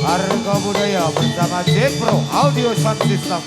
Harga Budaya bersama Jepro Audio Sound System.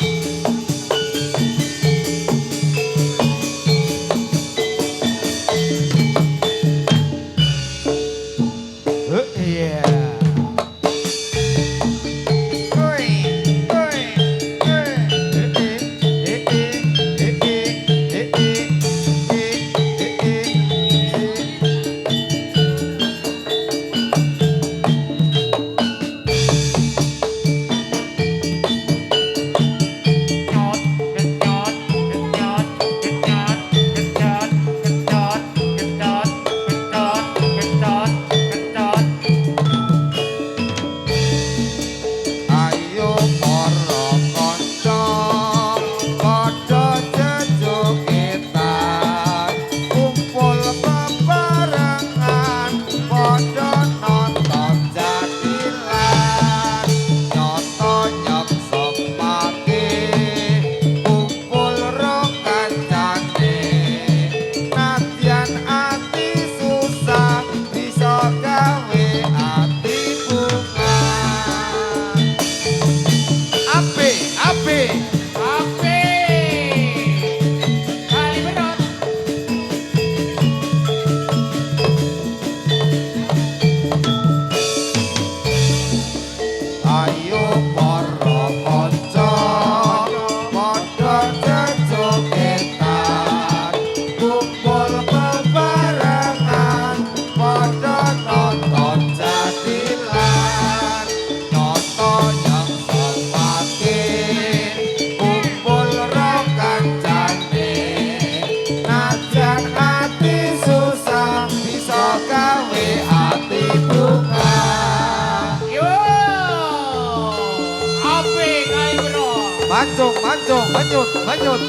Mancung, manyut.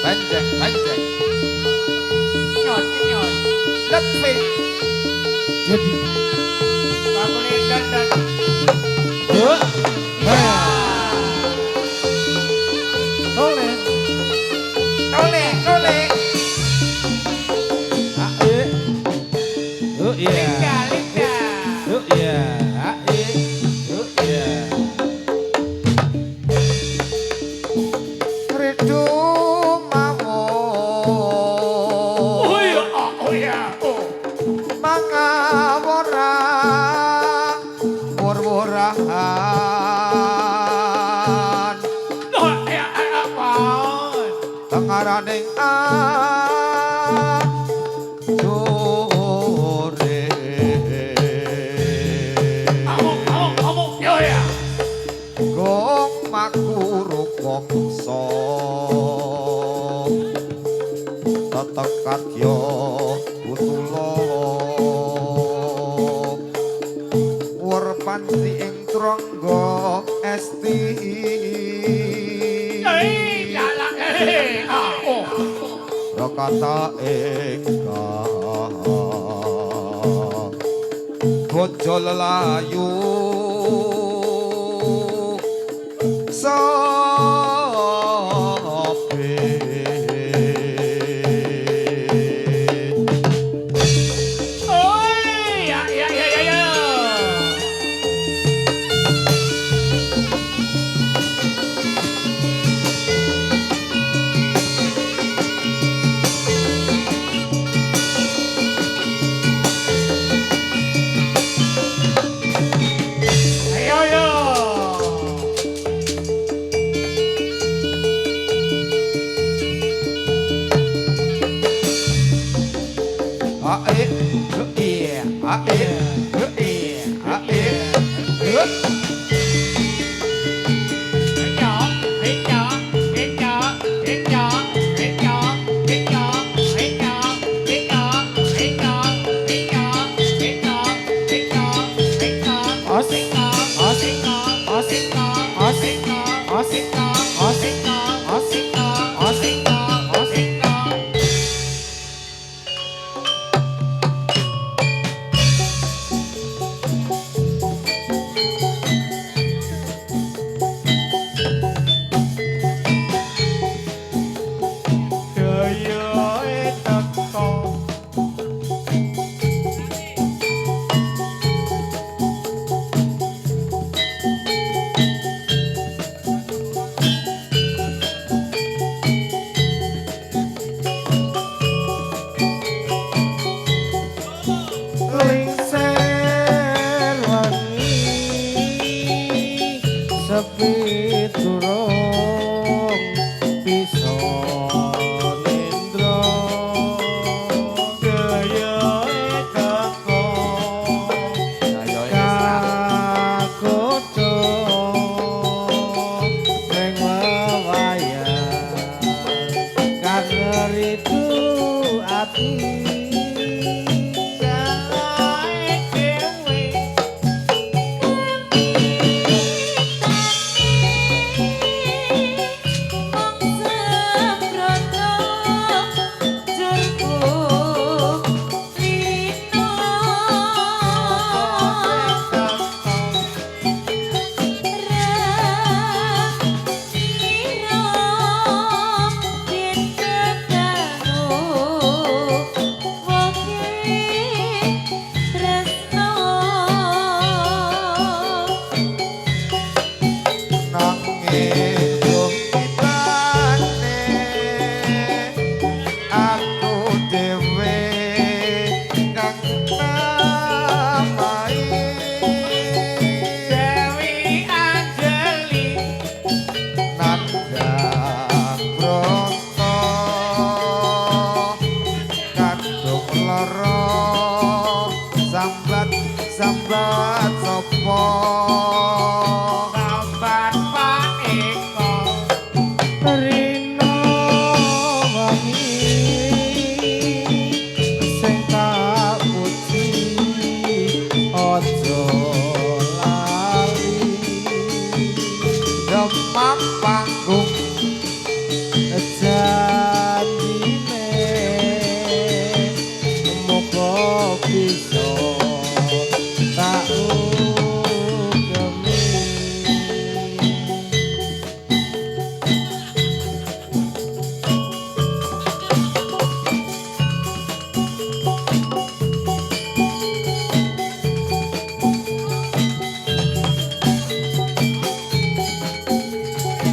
Panjang. Nyot. Letve. Jadi. Bakule dan. Tole. Linda. Tengaraning sore Amuk yo ya. gong makuru kongso tetekat yo kutulo wur panci ing trangga esti kata ingkang bojo lelayu sambat sambat sapa Sambat Pak Eko Rino wangi sing tak puji aja lali demam panggung janjine muga bisa tak ugemi.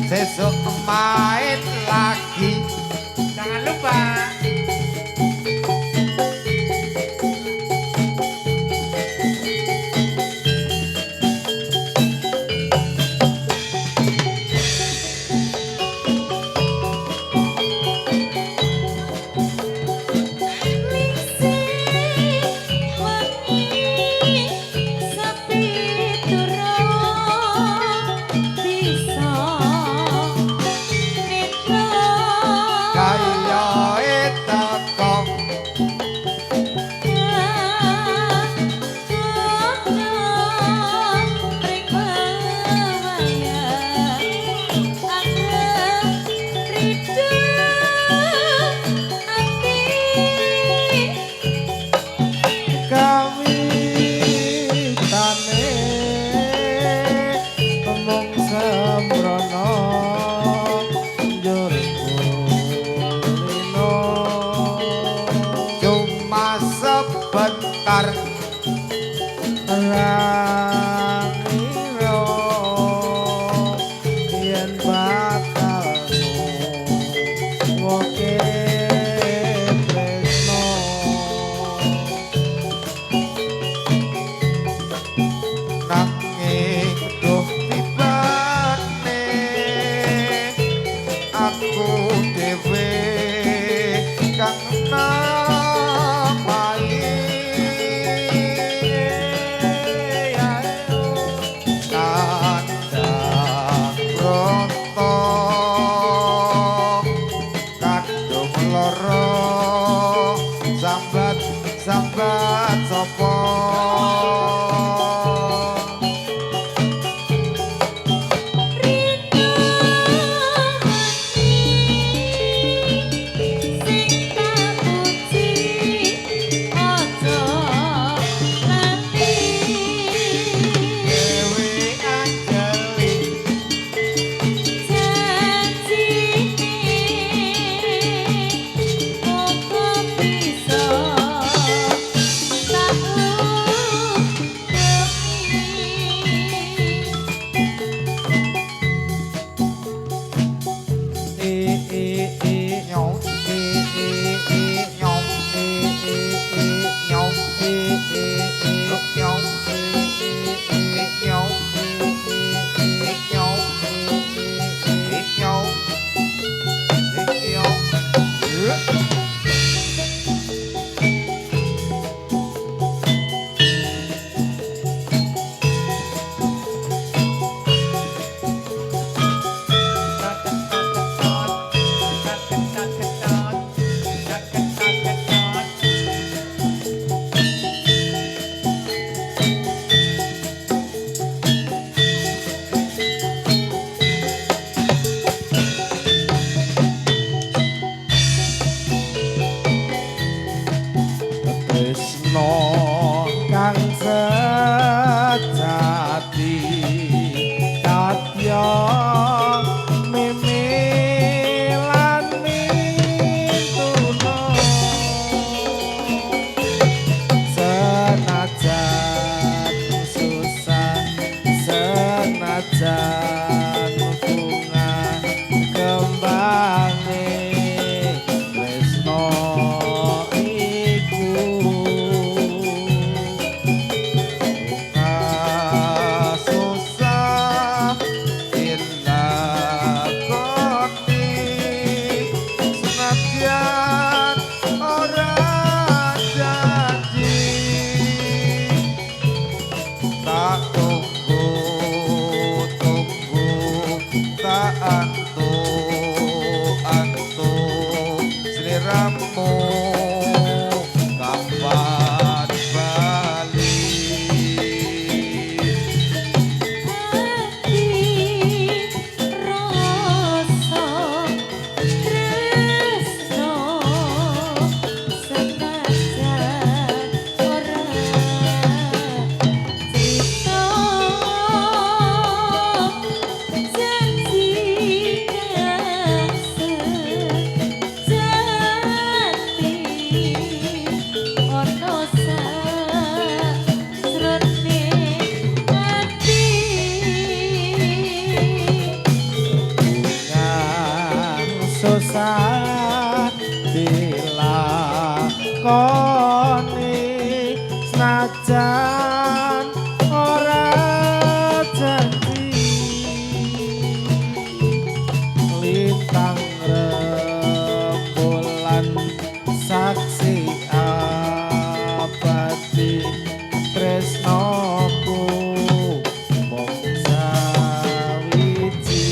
sesuk main lagi jangan lupa kaya teko Kawitane mung sembrono njur kulino cuma sebentar langiro yen bakal woke tresno nanging duh tibane aku dhewe kang namali kandang ronto kadung loro sambat sambat sapa Dewi Anjali Tresno kang sejati kadya mimilan mintuna senajan susah senajan bunga kembange tresno iku senajan ora janji lintang rembulan saksi abadi tresnoku mung sawiji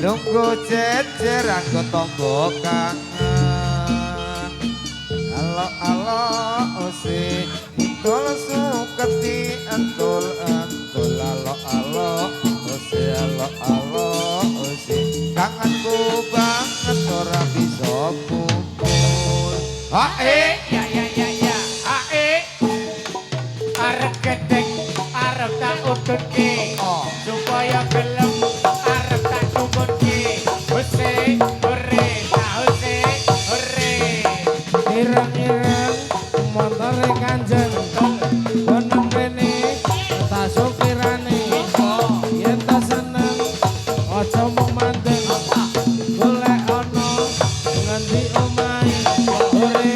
Lungguh jejer anggo tangga kangen. Alo ose idol suketi entul alo ose kangenku banget ora bisa kumpul. Hae ya arep gedeng arep tak ututke supaya gelem arep tak cumputke hose hore ta hose hore ireng-ireng montore kanjeng boneng rene tak supirane yen tak seneng aja mung mandeng golek ana ngendi omahe hore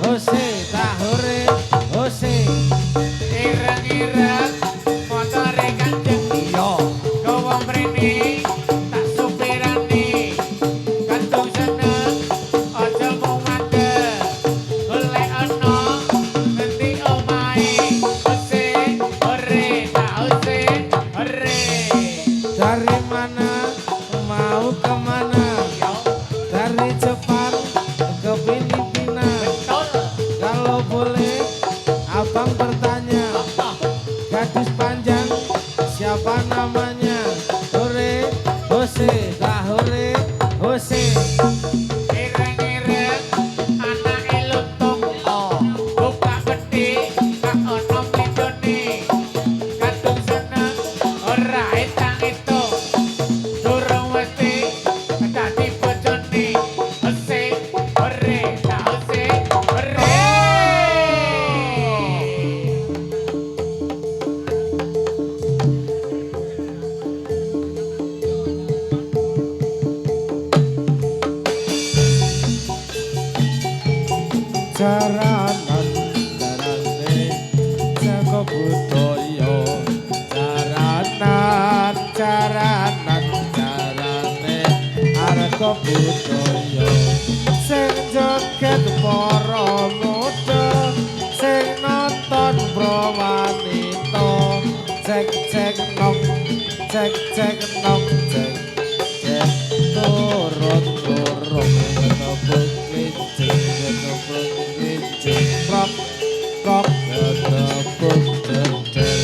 hose tak hore hose ireng-ireng motore kanjeng Iya. gawa mrene tak supirane kantung seneng aja mung mandeg golek ana ngendi omahe hose hore tak hose hore dari mana mau kemana dari Jepang ke Filipina betul kalau boleh jaranan jarane jaga budaya jaranan jaranan jarane arga budaya sing joget para muda sing nonton pro wanita cek cek nok cek cek nok cek cek turun turun ketepuk kincing ketepuk kincing prok prok ketepuk cendel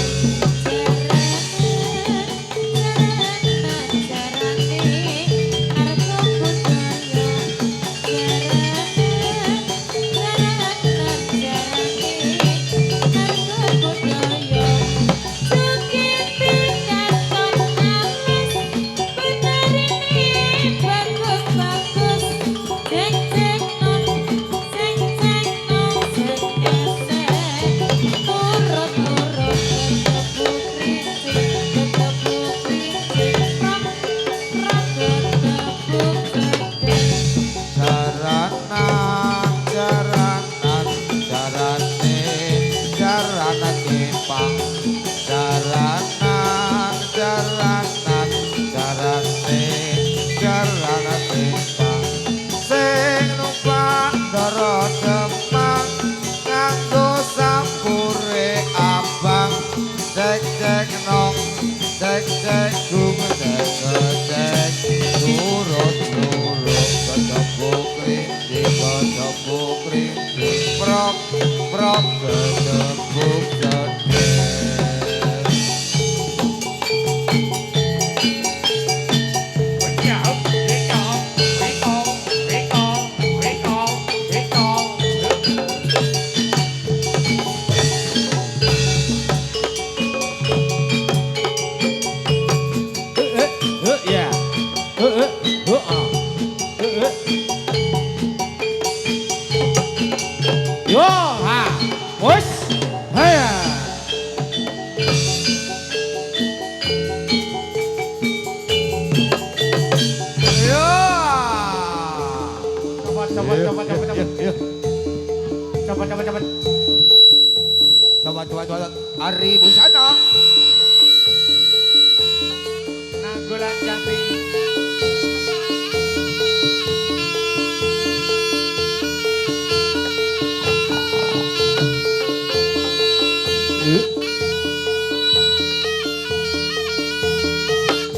Coba. Ari Busana. Nanggulan Jambi. Yo.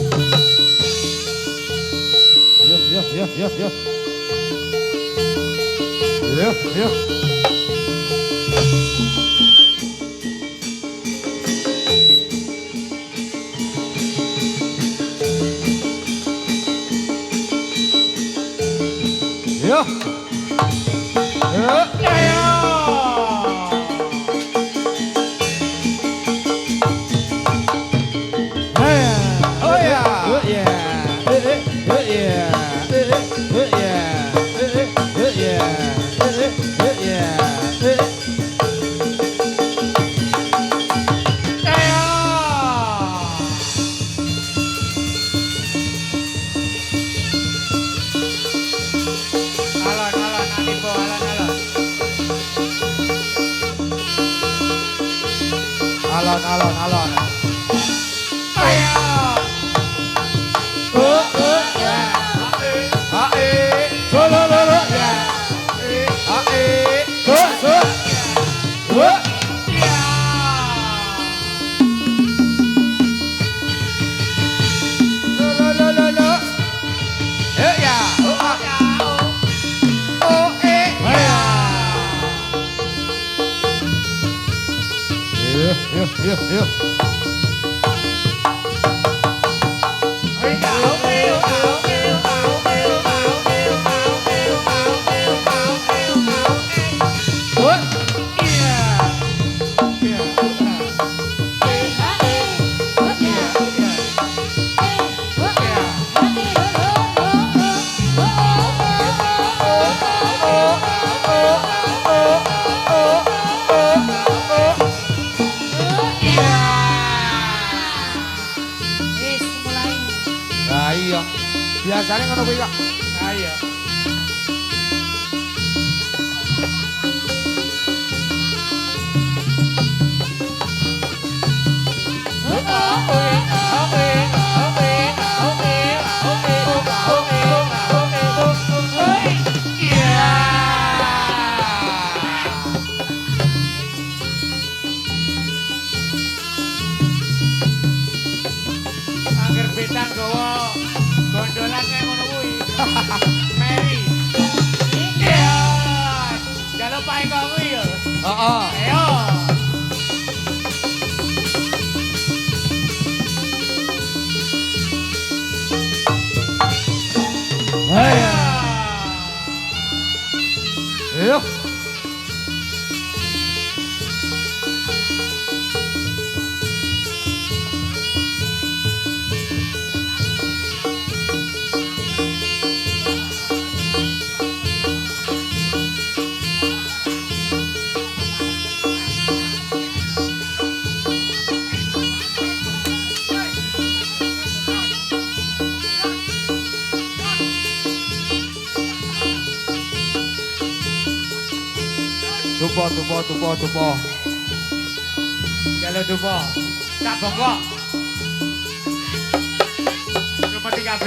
Alon. Ayo. Solololo. Yo. Iya. Biasanya ngono kuwi kok. Ayo. gawa gondolan kayak ngono kuwi. Mary. Iya. Jaluk Pak Eko kuwi yo. Heeh. Ayo. Ayo. Ayo. Tupo. Jaluk dupo. Tak bongkok. Dupo 3B.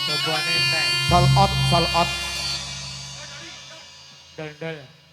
Dupo nenteng. Sol out. Dol-dol.